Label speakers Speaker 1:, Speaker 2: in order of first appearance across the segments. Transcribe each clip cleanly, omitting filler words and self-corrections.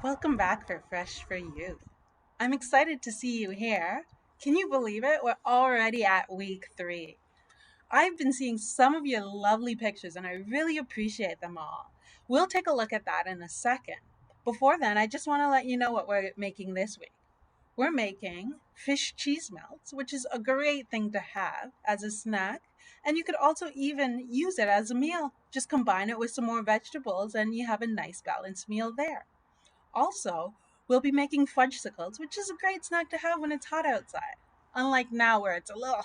Speaker 1: Welcome back for Fresh for You. I'm excited to see you here. Can you believe it? We're already at week 3. I've been seeing some of your lovely pictures and I really appreciate them all. We'll take a look at that in a second. Before then, I just want to let you know what we're making this week. We're making fish cheese melts, which is a great thing to have as a snack, and you could also even use it as a meal. Just combine it with some more vegetables and you have a nice balanced meal there. Also, we'll be making fudgesicles, which is a great snack to have when it's hot outside. Unlike now where it's a little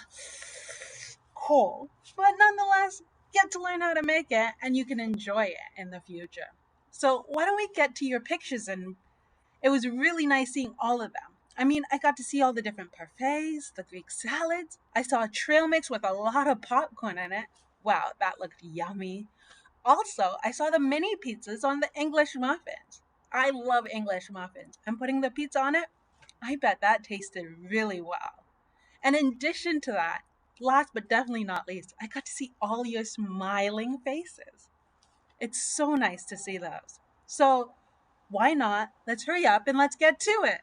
Speaker 1: cold, but nonetheless, get to learn how to make it and you can enjoy it in the future. So, why don't we get to your pictures? And it was really nice seeing all of them. I mean, I got to see all the different parfaits, the Greek salads. I saw a trail mix with a lot of popcorn in it. Wow, that looked yummy. Also, I saw the mini pizzas on the English muffins. I love English muffins, and putting the pizza on it, I bet that tasted really well. And in addition to that, last but definitely not least, I got to see all your smiling faces. It's so nice to see those. So, why not? Let's hurry up and let's get to it.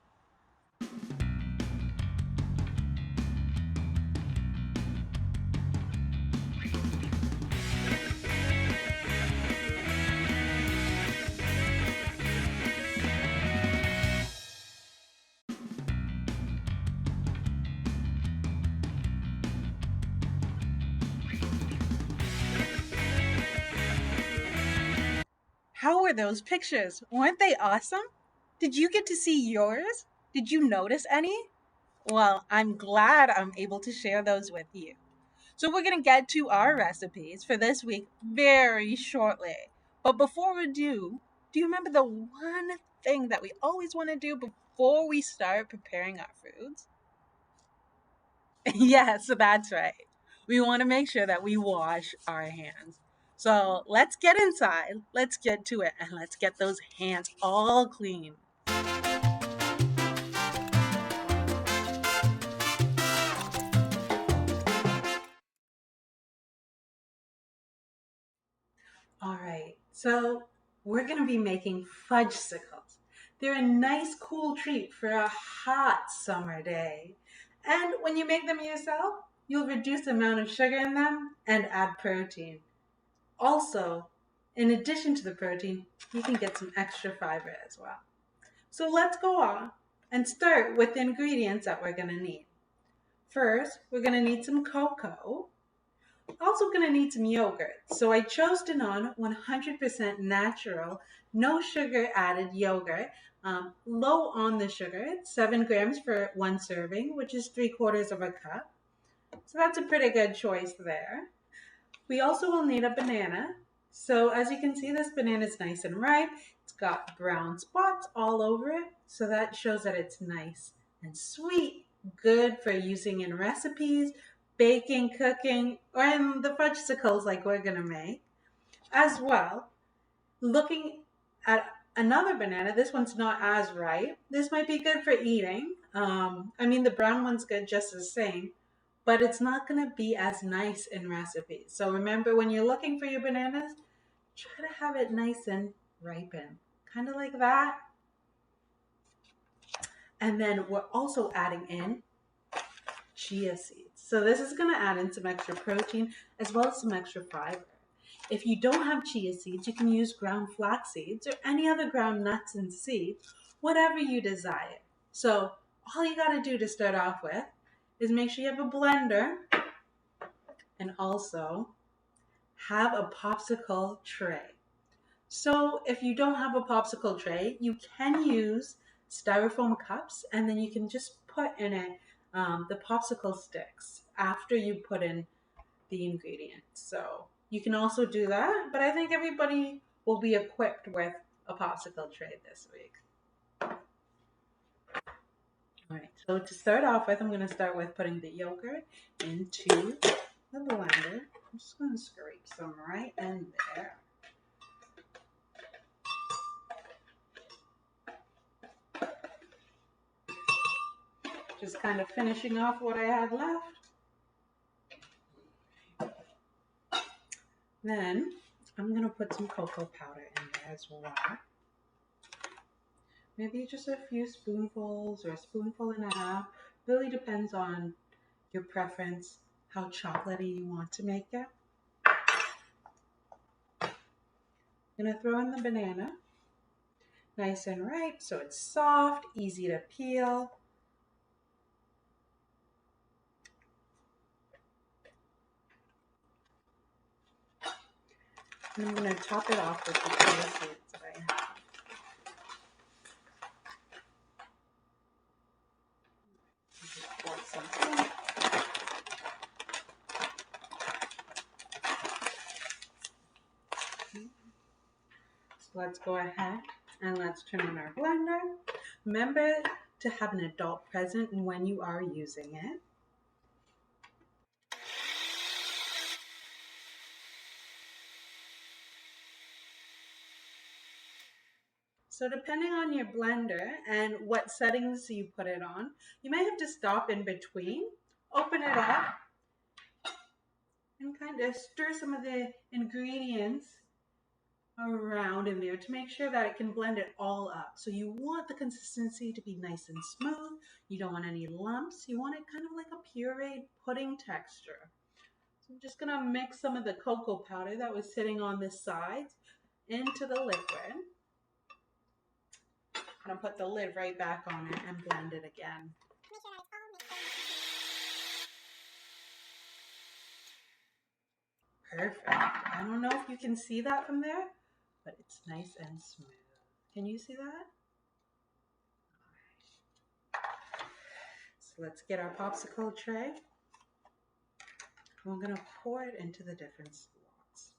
Speaker 1: How were those pictures? Weren't they awesome? Did you get to see yours? Did you notice any? Well, I'm glad I'm able to share those with you. So we're going to get to our recipes for this week very shortly. But before we do you remember the one thing that we always want to do before we start preparing our foods? Yes, that's right. We want to make sure that we wash our hands. So let's get inside, let's get to it, and let's get those hands all clean. All right, so we're going to be making fudgesicles. They're a nice, cool treat for a hot summer day. And when you make them yourself, you'll reduce the amount of sugar in them and add protein. Also, in addition to the protein, you can get some extra fiber as well. So let's go on and start with the ingredients that we're going to need. First, we're going to need some cocoa. Also going to need some yogurt. So I chose Danone 100% natural, no sugar added yogurt. Low on the sugar, 7 grams for one serving, which is 3/4 of a cup. So that's a pretty good choice there. We also will need a banana. So as you can see, this banana is nice and ripe. It's got brown spots all over it. So that shows that it's nice and sweet, good for using in recipes, baking, cooking, or in the fudgesicles like we're gonna make. As well, looking at another banana, this one's not as ripe. This might be good for eating. I mean, the brown one's good just the same, but it's not going to be as nice in recipes. So remember, when you're looking for your bananas, try to have it nice and ripen, kind of like that. And then we're also adding in chia seeds. So this is going to add in some extra protein as well as some extra fiber. If you don't have chia seeds, you can use ground flax seeds or any other ground nuts and seeds, whatever you desire. So all you got to do to start off with is make sure you have a blender and also have a popsicle tray. So if you don't have a popsicle tray, you can use styrofoam cups and then you can just put in it the popsicle sticks after you put in the ingredients. So you can also do that, but I think everybody will be equipped with a popsicle tray this week. All right, so to start off with, I'm going to start with putting the yogurt into the blender. I'm just going to scrape some right in there. Just kind of finishing off what I had left. Then I'm going to put some cocoa powder in there as well. Maybe just a few spoonfuls or a spoonful and a half. Really depends on your preference, how chocolatey you want to make it. I'm gonna throw in the banana, nice and ripe, so it's soft, easy to peel. And I'm gonna top it off with the chia seeds that I have. Just pour some in. So let's go ahead and let's turn on our blender. Remember to have an adult present when you are using it. So depending on your blender and what settings you put it on, you might have to stop in between, open it up, and kind of stir some of the ingredients around in there to make sure that it can blend it all up. So you want the consistency to be nice and smooth. You don't want any lumps. You want it kind of like a pureed pudding texture. So I'm just gonna mix some of the cocoa powder that was sitting on the sides into the liquid. I'm gonna put the lid right back on it and blend it again. Perfect. I don't know if you can see that from there, but it's nice and smooth. Can you see that? So let's get our popsicle tray. We're gonna pour it into the different slots.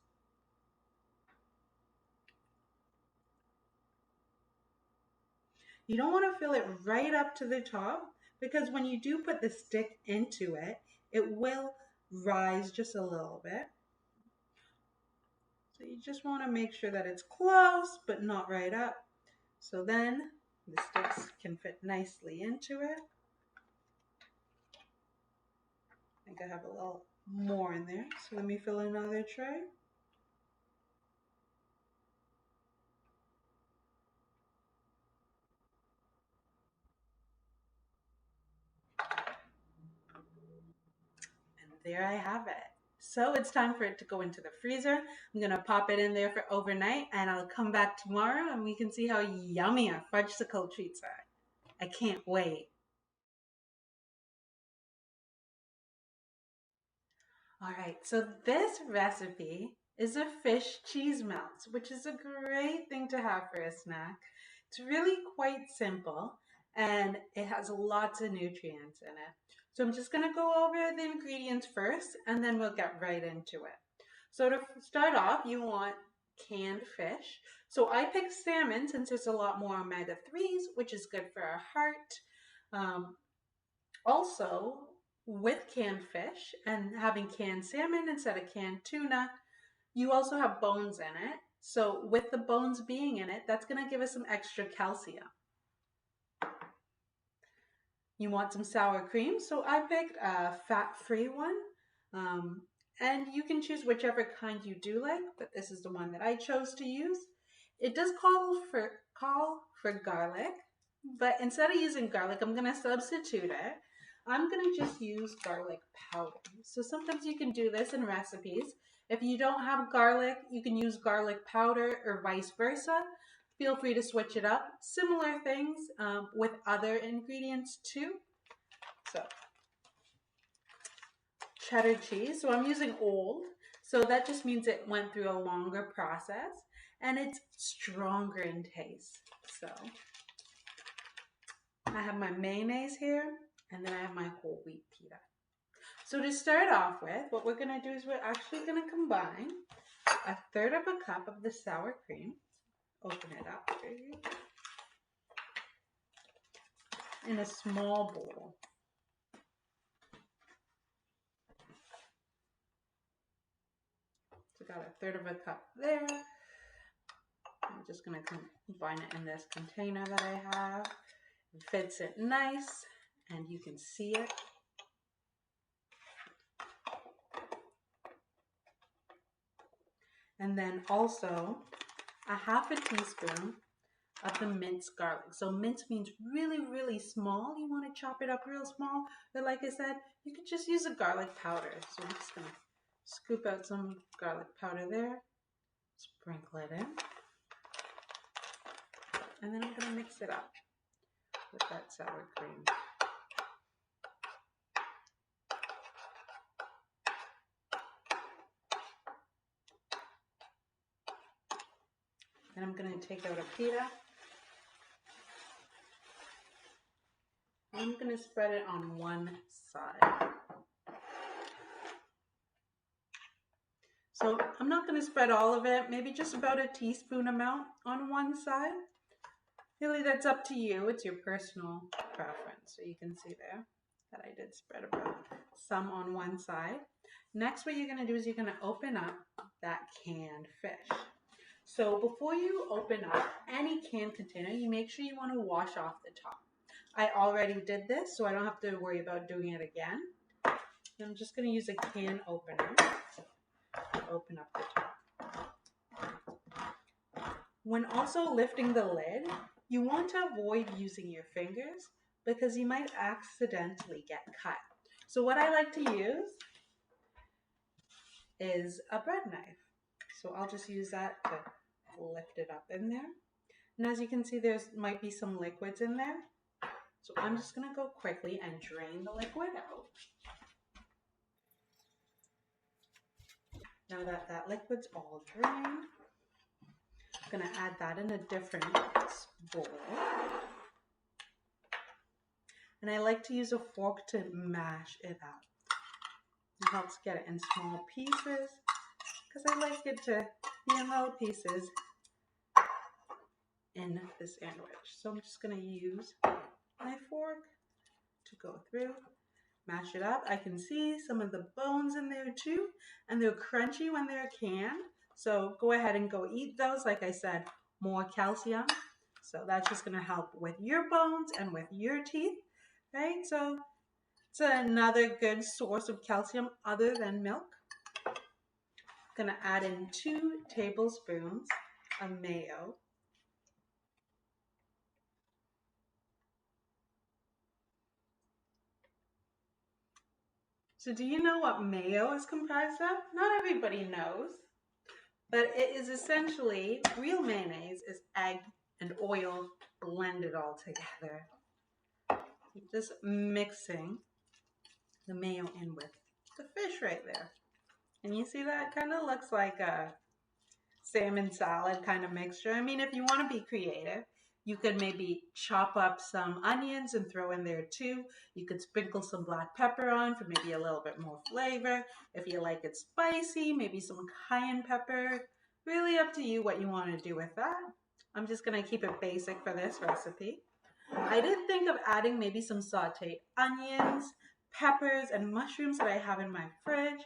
Speaker 1: You don't want to fill it right up to the top because when you do put the stick into it, it will rise just a little bit. So you just want to make sure that it's close, but not right up. So then the sticks can fit nicely into it. I think I have a little more in there. So let me fill in another tray. And there I have it. So it's time for it to go into the freezer. I'm gonna pop it in there for overnight and I'll come back tomorrow and we can see how yummy our fudgesicle treats are. I can't wait. All right, so this recipe is a fish cheese melt, which is a great thing to have for a snack. It's really quite simple and it has lots of nutrients in it. So I'm just gonna go over the ingredients first and then we'll get right into it. So to start off, you want canned fish. So I picked salmon since there's a lot more omega-3s, which is good for our heart. Also, with canned fish and having canned salmon instead of canned tuna, you also have bones in it. So with the bones being in it, that's going to give us some extra calcium. You want some sour cream, so I picked a fat-free one. And you can choose whichever kind you do like, but this is the one that I chose to use. It does call for garlic, but instead of using garlic, I'm going to substitute it. I'm going to just use garlic powder. So sometimes you can do this in recipes. If you don't have garlic, you can use garlic powder or vice versa. Feel free to switch it up. Similar things with other ingredients too. So cheddar cheese. So I'm using old. So that just means it went through a longer process and it's stronger in taste. So I have my mayonnaise here and then I have my whole wheat pita. So to start off with, what we're going to do is we're actually going to combine a third of a cup of the sour cream. Open it up for you. In a small bowl. So got a third of a cup there. I'm just going to combine it in this container that I have. It fits it nice and you can see it. And then also a half a teaspoon of the minced garlic. So minced means really, really small. You want to chop it up real small. But like I said, you could just use a garlic powder. So I'm just going to scoop out some garlic powder there. Sprinkle it in. And then I'm going to mix it up with that sour cream. And I'm going to take out a pita. I'm going to spread it on one side. So I'm not going to spread all of it, maybe just about a teaspoon amount on one side. Really, that's up to you. It's your personal preference. So you can see there that I did spread about some on one side. Next, what you're going to do is you're going to open up that canned fish. So before you open up any canned container, you make sure you want to wash off the top. I already did this, so I don't have to worry about doing it again. I'm just going to use a can opener to open up the top. When also lifting the lid, you want to avoid using your fingers because you might accidentally get cut. So what I like to use is a bread knife. So I'll just use that to lift it up in there. And as you can see, there might be some liquids in there. So I'm just going to go quickly and drain the liquid out. Now that that liquid's all drained, I'm going to add that in a different bowl. And I like to use a fork to mash it up. It helps get it in small pieces because I like it to be in little pieces in the sandwich. So I'm just going to use my fork to go through, mash it up. I can see some of the bones in there too, and they're crunchy when they're canned. So go ahead and go eat those. Like I said, more calcium. So that's just going to help with your bones and with your teeth, right? So it's another good source of calcium other than milk. I'm going to add in 2 tablespoons of mayo. So do you know what mayo is comprised of? Not everybody knows, but it is essentially, real mayonnaise is egg and oil blended all together. Just mixing the mayo in with the fish right there. And you see that kind of looks like a salmon salad kind of mixture. I mean, if you want to be creative, you could maybe chop up some onions and throw in there too. You could sprinkle some black pepper on for maybe a little bit more flavor. If you like it spicy, maybe some cayenne pepper. Really up to you what you want to do with that. I'm just going to keep it basic for this recipe. I did think of adding maybe some sauteed onions, peppers, and mushrooms that I have in my fridge.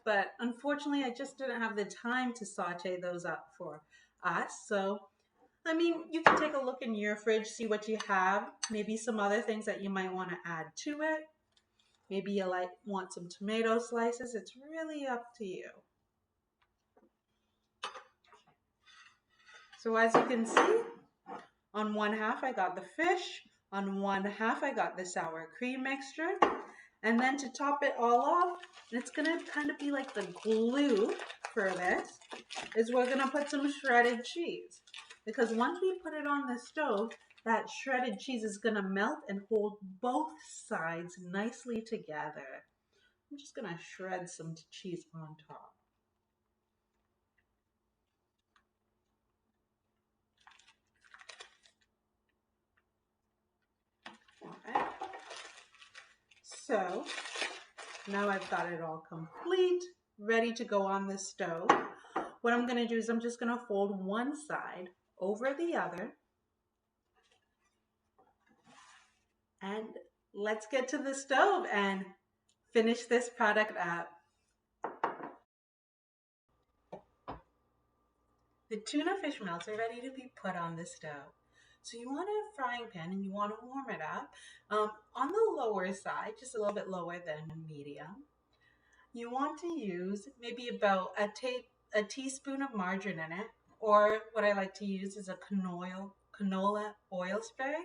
Speaker 1: But unfortunately, I just didn't have the time to saute those up for us. So I mean, you can take a look in your fridge, see what you have, maybe some other things that you might want to add to it. Maybe you want some tomato slices. It's really up to you. So as you can see, on one half I got the fish, on one half I got the sour cream mixture. And then to top it all off, and it's going to kind of be like the glue for this, is we're going to put some shredded cheese. Because once we put it on the stove, that shredded cheese is going to melt and hold both sides nicely together. I'm just going to shred some cheese on top. Okay. So now I've got it all complete, ready to go on the stove. What I'm going to do is I'm just going to fold one side over the other. And let's get to the stove and finish this product up. The tuna fish melts are ready to be put on the stove. So you want a frying pan and you want to warm it up on the lower side, just a little bit lower than medium. You want to use maybe about a teaspoon of margarine in it, or what I like to use is a canola canola oil spray.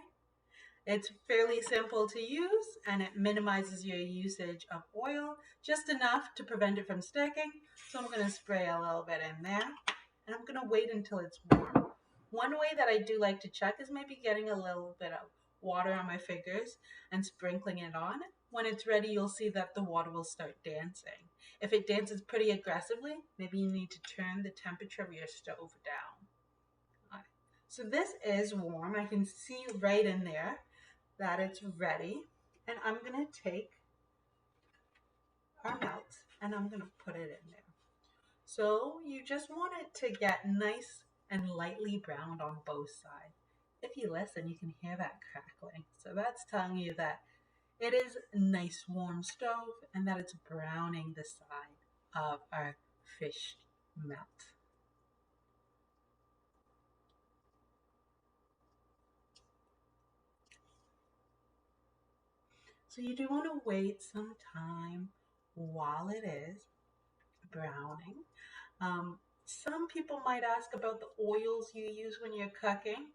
Speaker 1: It's fairly simple to use and it minimizes your usage of oil just enough to prevent it from sticking. So I'm going to spray a little bit in there and I'm going to wait until it's warm. One way that I do like to check is maybe getting a little bit of water on my fingers and sprinkling it on. When it's ready, you'll see that the water will start dancing. If it dances pretty aggressively, maybe you need to turn the temperature of your stove down. All right. So this is warm. I can see right in there that it's ready. And I'm going to take our melt and I'm going to put it in there. So you just want it to get nice and lightly browned on both sides. If you listen, you can hear that crackling. So that's telling you that it is a nice warm stove and that it's browning the side of our fish melt. So you do want to wait some time while it is browning. Some people might ask about the oils you use when you're cooking.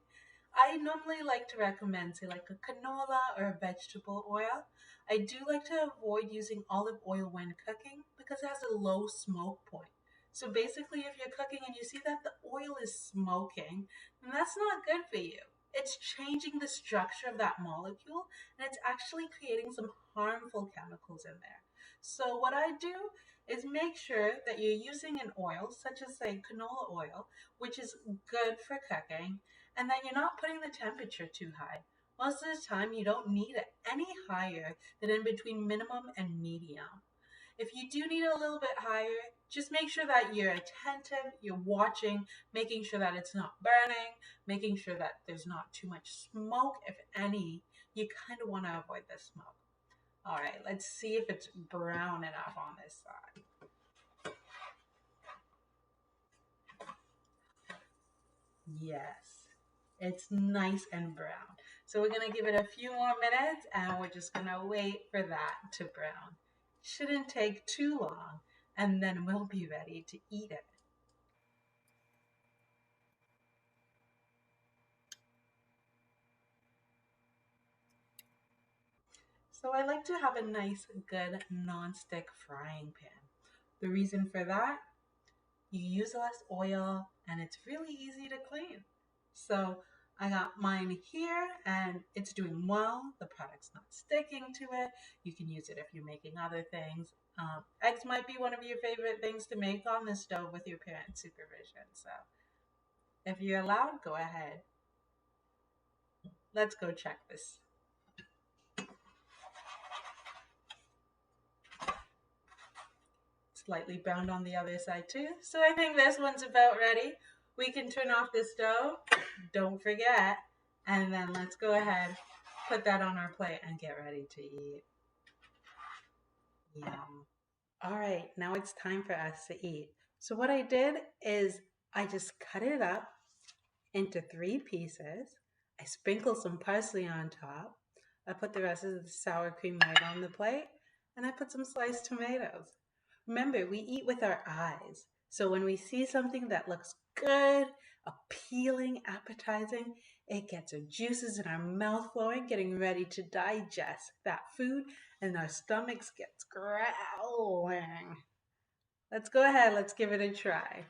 Speaker 1: I normally like to recommend, say, like a canola or a vegetable oil. I do like to avoid using olive oil when cooking because it has a low smoke point. So basically, if you're cooking and you see that the oil is smoking, then that's not good for you. It's changing the structure of that molecule and it's actually creating some harmful chemicals in there. So what I do is make sure that you're using an oil, such as say canola oil, which is good for cooking, and then you're not putting the temperature too high. Most of the time, you don't need it any higher than in between minimum and medium. If you do need it a little bit higher, just make sure that you're attentive, you're watching, making sure that it's not burning, making sure that there's not too much smoke, if any. You kind of want to avoid the smoke. All right, let's see if it's brown enough on this side. Yes, it's nice and brown. So we're going to give it a few more minutes and we're just going to wait for that to brown. Shouldn't take too long and then we'll be ready to eat it. So I like to have a nice, good non-stick frying pan. The reason for that, you use less oil and it's really easy to clean. So I got mine here and it's doing well. The product's not sticking to it. You can use it if you're making other things. Eggs might be one of your favorite things to make on the stove with your parents' supervision. So if you're allowed, go ahead. Let's go check this. Slightly browned on the other side too. So I think this one's about ready. We can turn off the stove, don't forget, and then let's go ahead, put that on our plate and get ready to eat. Yum. All right, now it's time for us to eat. So what I did is I just cut it up into 3 pieces. I sprinkled some parsley on top. I put the rest of the sour cream right on the plate, and I put some sliced tomatoes. Remember, we eat with our eyes. So when we see something that looks good, appealing, appetizing, it gets our juices in our mouth flowing, getting ready to digest that food, and our stomachs gets growling. Let's go ahead, let's give it a try.